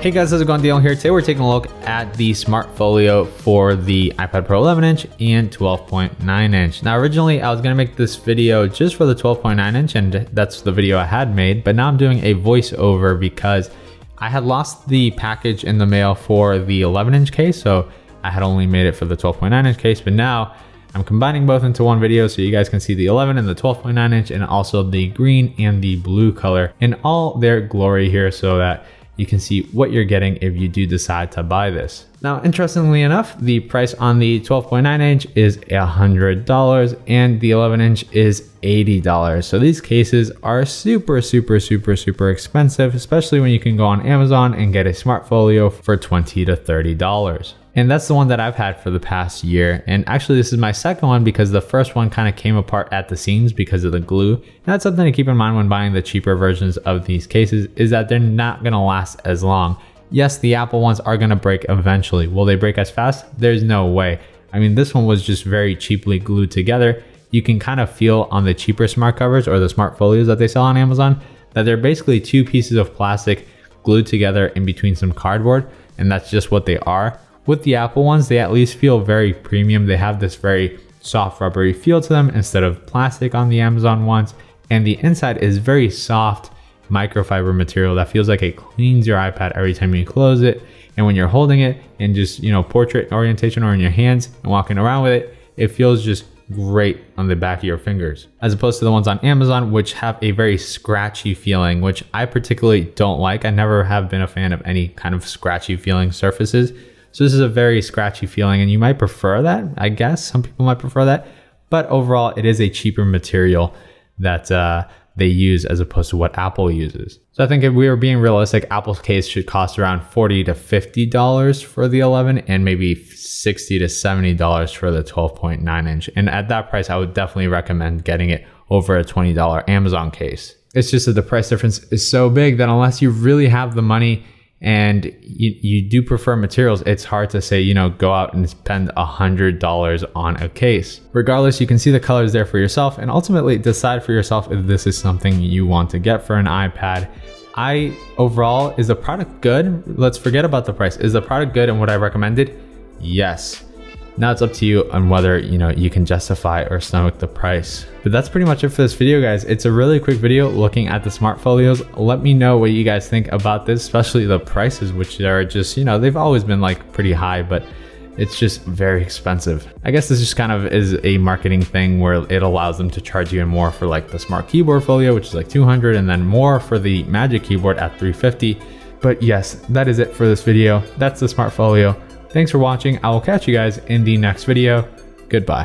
Hey guys, how's it going? Dale here. Today we're taking a look at the Smart Folio for the iPad Pro 11-inch and 12.9-inch. Now originally I was going to make this video just for the 12.9-inch and that's the video I had made, but now I'm doing a voiceover because I had lost the package in the mail for the 11-inch case, so I had only made it for the 12.9-inch case, but now I'm combining both into one video so you guys can see the 11 and the 12.9-inch and also the green and the blue color in all their glory here so that you can see what you're getting if you do decide to buy this. Now, interestingly enough, the price on the 12.9-inch is $100 and the 11-inch is $80. So these cases are super expensive, especially when you can go on Amazon and get a Smart Folio for $20 to $30. And that's the one that I've had for the past year. And actually this is my second one because the first one kind of came apart at the seams because of the glue. And that's something to keep in mind when buying the cheaper versions of these cases is that they're not gonna last as long. Yes, the Apple ones are gonna break eventually. Will they break as fast? There's no way. I mean, this one was just very cheaply glued together. You can kind of feel on the cheaper smart covers or the Smart Folios that they sell on Amazon that they're basically two pieces of plastic glued together in between some cardboard, and that's just what they are. With the Apple ones, they at least feel very premium. They have this very soft rubbery feel to them instead of plastic on the Amazon ones. And the inside is very soft microfiber material that feels like it cleans your iPad every time you close it. And when you're holding it in just, portrait orientation or in your hands and walking around with it, it feels just great on the back of your fingers. As opposed to the ones on Amazon, which have a very scratchy feeling, which I particularly don't like. I never have been a fan of any kind of scratchy feeling surfaces. So this is a very scratchy feeling and you might prefer that, I guess. Some people might prefer that, but overall it is a cheaper material that they use as opposed to what Apple uses. So I think if we were being realistic, Apple's case should cost around $40 to $50 for the 11 and maybe $60 to $70 for the 12.9-inch. And at that price, I would definitely recommend getting it over a $20 Amazon case. It's just that the price difference is so big that unless you really have the money and you do prefer materials, it's hard to say, go out and spend $100 on a case. Regardless, you can see the colors there for yourself and ultimately decide for yourself if this is something you want to get for an iPad. Overall, is the product good? Let's forget about the price. Is the product good and would I recommend it? Yes. Now it's up to you on whether you can justify or stomach the price. But that's pretty much it for this video, guys. It's a really quick video looking at the Smart Folios. Let me know what you guys think about this, especially the prices, which are just, they've always been like pretty high, but it's just very expensive. I guess this just kind of is a marketing thing where it allows them to charge you more for like the Smart Keyboard Folio, which is like $200, and then more for the Magic Keyboard at $350. But yes, that is it for this video. That's the Smart Folio. Thanks for watching. I will catch you guys in the next video. Goodbye.